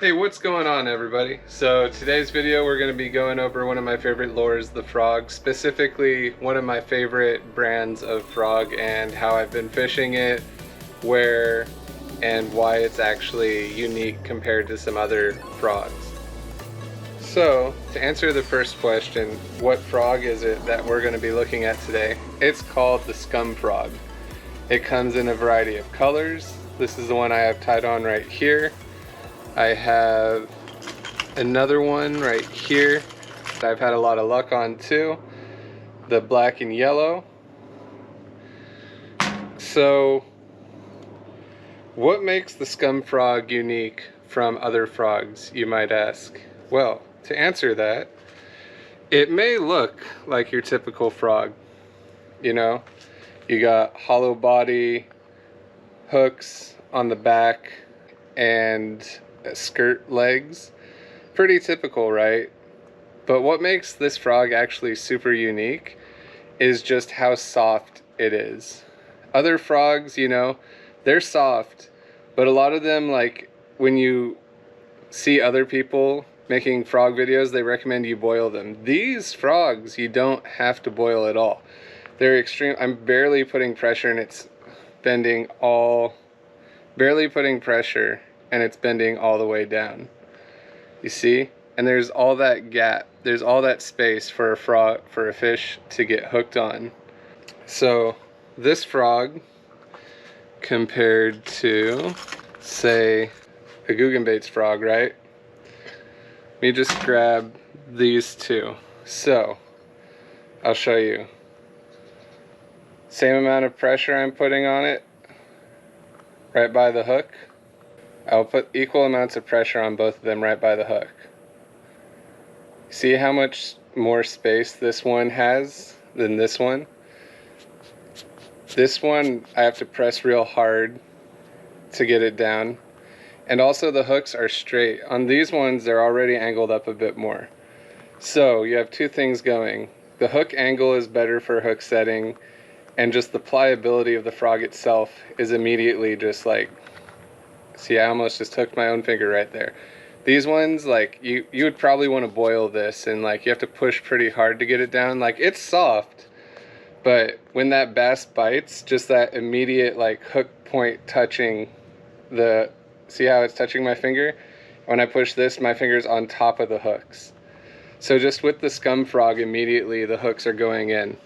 Hey, what's going on, everybody? So today's video we're going to be going over one of my favorite lures, the frog, specifically one of my favorite brands of frog and how I've been fishing it, where and why it's actually unique compared to some other frogs. So to answer the first question, what frog is it that we're going to be looking at today? It's called the Scum frog. It comes in a variety of colors. This is the one I have tied on right here. I have another one right here that I've had a lot of luck on too, the black and yellow. So what makes the Scum frog unique from other frogs, you might ask? Well, to answer that, it may look like your typical frog. You know, you got hollow body, hooks on the back, and skirt legs. Pretty typical, right? But what makes this frog actually super unique is just how soft it is. Other frogs, you know, they're soft, but a lot of them, like when you see other people making frog videos, they recommend you boil them. These frogs, you don't have to boil at all. They're extreme. I'm barely putting pressure and it's bending all, barely putting pressure and it's bending all the way down. You see? And there's all that gap, there's all that space for a frog, for a fish to get hooked on. So this frog, compared to, say, a Guggenbait's frog, right? Let me just grab these two. So I'll show you. Same amount of pressure I'm putting on it right by the hook. I'll put equal amounts of pressure on both of them right by the hook. See how much more space this one has than this one? This one I have to press real hard to get it down. And also the hooks are straight. On these ones they're already angled up a bit more. So you have two things going. The hook angle is better for hook setting, and just the pliability of the frog itself is immediately just like, see, I almost just hooked my own finger right there. These ones, like, you would probably want to boil this, and like you have to push pretty hard to get it down. Like, it's soft, but when that bass bites, just that immediate like hook point touching the, see how it's touching my finger? When I push this, my finger's on top of the hooks. So just with the Scum frog, immediately the hooks are going in.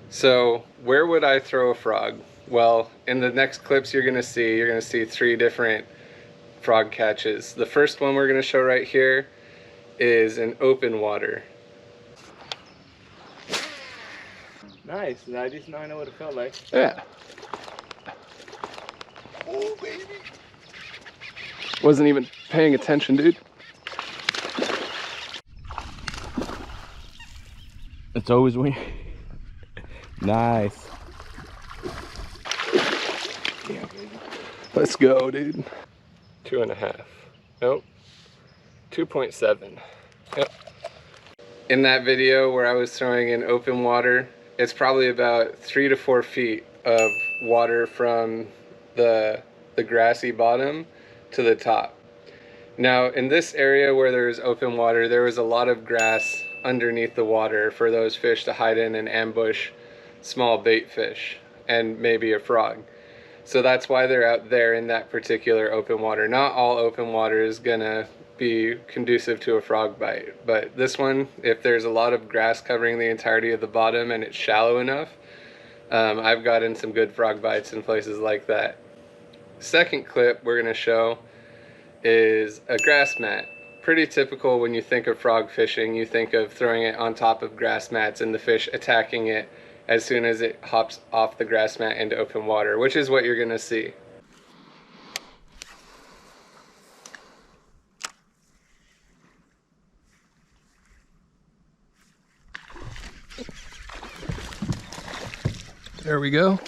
So where would I throw a frog? Well, in the next clips you're gonna see three different frog catches. The first one we're gonna show right here is an open water. Nice. I just now know what it felt like. Yeah. Oh, baby. Wasn't even paying attention, dude. It's always when. Nice. Yeah, baby. Let's go, dude. 2.5. Nope. 2.7. Yep. In that video where I was throwing in open water, it's probably about 3 to 4 feet of water from the grassy bottom to the top. Now in this area where there's open water, there was a lot of grass underneath the water for those fish to hide in and ambush small bait fish and maybe a frog. So that's why they're out there in that particular open water. Not all open water is gonna be conducive to a frog bite, but this one, if there's a lot of grass covering the entirety of the bottom and it's shallow enough, I've gotten some good frog bites in places like that. Second clip we're gonna show is a grass mat. Pretty typical when you think of frog fishing. You think of throwing it on top of grass mats and the fish attacking it as soon as it hops off the grass mat into open water, which is what you're gonna see. There we go.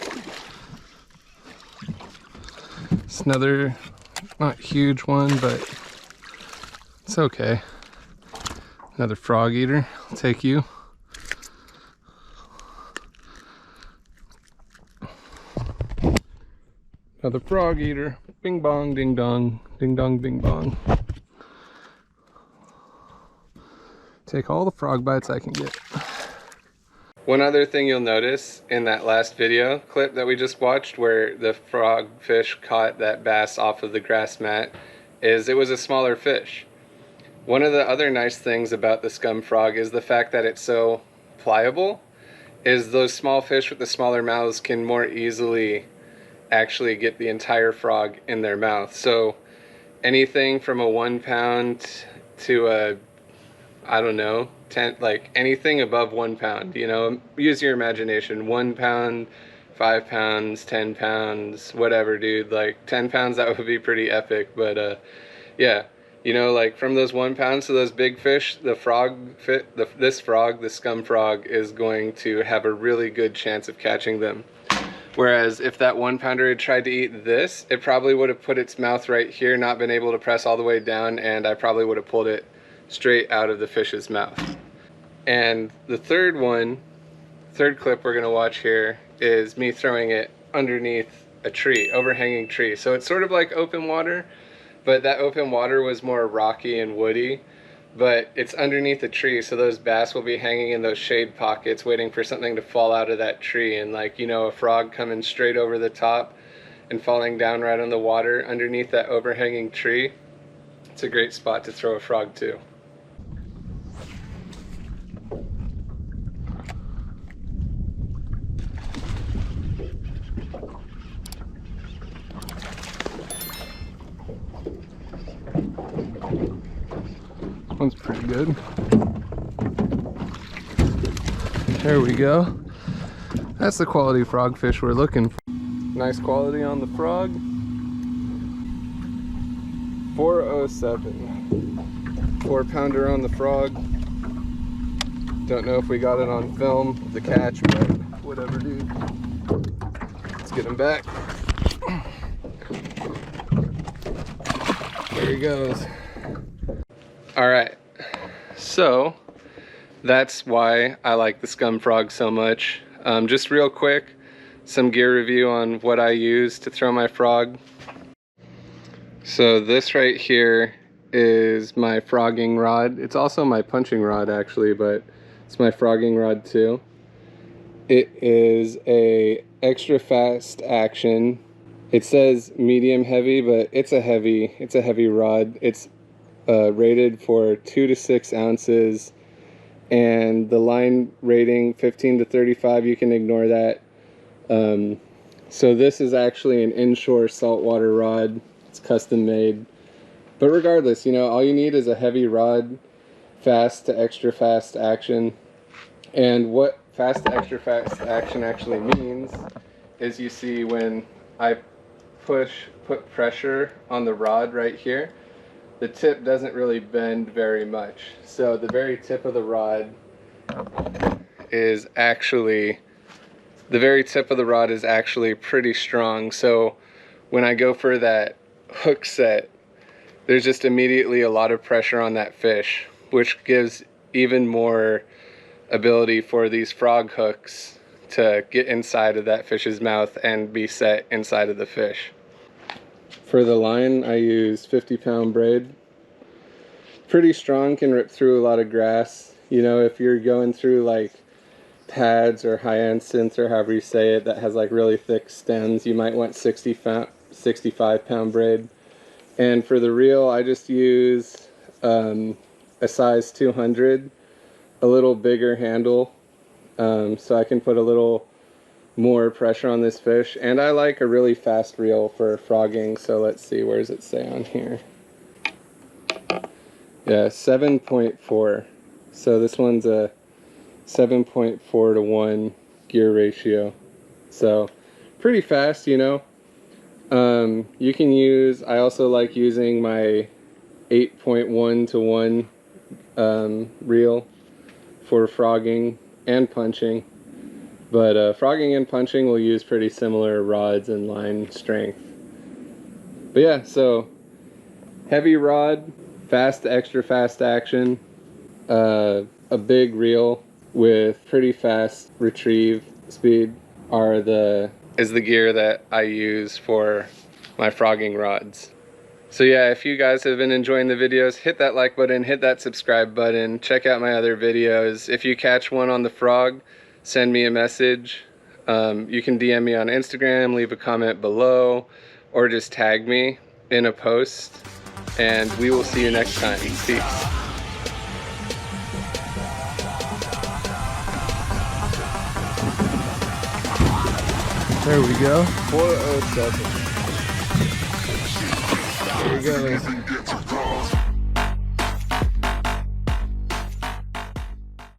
It's another, not huge one, but it's okay. Another frog eater. I'll take you. Another frog eater. Bing bong, ding dong, ding dong, bing bong. Take all the frog bites I can get. One other thing you'll notice in that last video clip that we just watched where the frogfish caught that bass off of the grass mat is it was a smaller fish. One of the other nice things about the scum frog is the fact that it's so pliable, is those small fish with the smaller mouths can more easily actually get the entire frog in their mouth. So anything from a 1 pound to a, I don't know, 10, like anything above 1 pound, you know, use your imagination. 1 pound, 5 pounds, 10 pounds, whatever, dude. Like 10 pounds, that would be pretty epic. But yeah, you know, like from those 1 pound to those big fish, the this frog, the scum frog, is going to have a really good chance of catching them. Whereas if that 1 pounder had tried to eat this, it probably would have put its mouth right here, not been able to press all the way down, and I probably would have pulled it straight out of the fish's mouth. And the third clip we're gonna watch here is me throwing it underneath a tree, overhanging tree. So it's sort of like open water, but that open water was more rocky and woody, but it's underneath a tree, so those bass will be hanging in those shade pockets waiting for something to fall out of that tree. And like, you know, a frog coming straight over the top and falling down right on the water underneath that overhanging tree, it's a great spot to throw a frog to. One's pretty good. There we go. That's the quality frogfish we're looking for. Nice quality on the frog. 407. 4 pounder on the frog. Don't know if we got it on film, the catch, but whatever, dude. Let's get him back. There he goes. Alright, so that's why I like the scum frog so much. Just real quick, some gear review on what I use to throw my frog. So this right here is my frogging rod. It's also my punching rod actually, but it's my frogging rod too. It is a extra fast action. It says medium heavy, but it's a heavy rod. It's rated for 2 to 6 ounces, and the line rating 15 to 35, you can ignore that. So this is actually an inshore saltwater rod. It's custom made, but regardless, you know, all you need is a heavy rod, fast to extra fast action. And what fast to extra fast action actually means is, you see when I put pressure on the rod right here, the tip doesn't really bend very much. So the very tip of the rod is actually pretty strong. So when I go for that hook set, there's just immediately a lot of pressure on that fish, which gives even more ability for these frog hooks to get inside of that fish's mouth and be set inside of the fish. For the line, I use 50-pound braid. Pretty strong, can rip through a lot of grass. You know, if you're going through like pads or hyacinths, or however you say it, that has like really thick stems, you might want 65-pound braid. And for the reel, I just use a size 200, a little bigger handle, so I can put a little more pressure on this fish. And I like a really fast reel for frogging, so let's see, where does it say on here? Yeah, 7.4. So this one's a 7.4 to 1 gear ratio. So pretty fast, you know. You can use, I also like using my 8.1 to 1 reel for frogging and punching. But frogging and punching will use pretty similar rods and line strength. But yeah, so heavy rod, fast, extra fast action, a big reel with pretty fast retrieve speed are the is the gear that I use for my frogging rods. So yeah, if you guys have been enjoying the videos, hit that like button, hit that subscribe button, check out my other videos. If you catch one on the frog, send me a message. You can DM me on Instagram, leave a comment below, or just tag me in a post, and we will see you next time. Peace. There we go. 407. There you go.